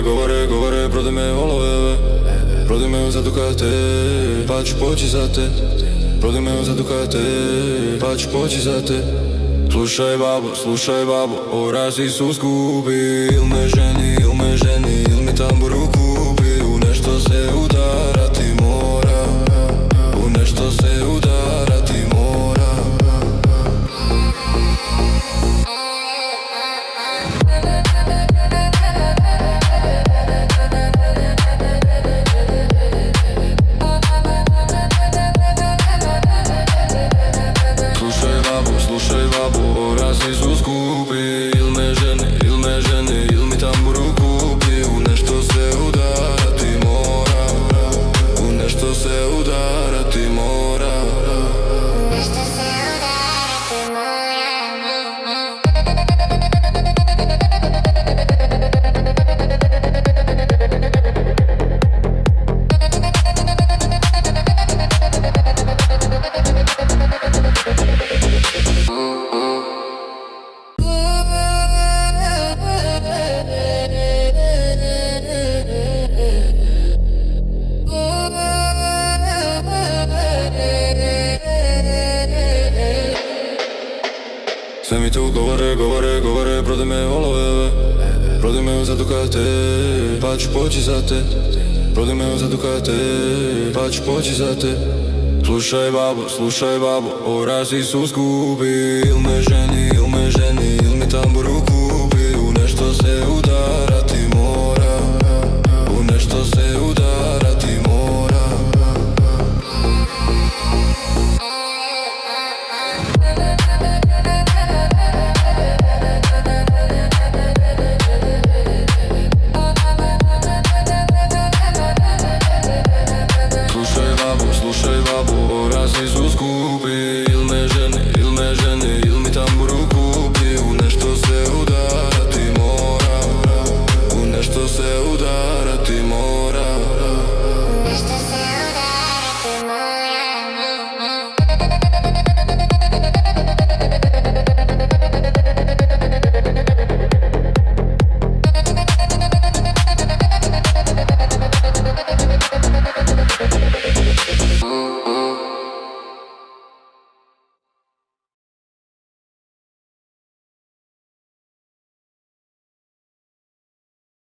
govore, prodaj me olove. Prodaj me za Dukate, pa ću poći za te. Prodaj me za Dukate, pa ću poći za te. Slušaj babo, o razi su skupi. Il me ženi, il mi tamburu kupi. U nešto se udarati mora, u nešto se udarati mora. Slušaj babo, o razi su skupi. Il me ženi, il mi tamburu kupi. U nešto se udarati mora, u nešto se udarati mora. Sve mi tu govore, prodaj me olove. Prodaj me za Dukate, pa ću poći za te. Prodaj me za Dukate, pa ću poći za te. Slušaj babo, o razi su skupi. Il me ženi, il mi tamburu kupi.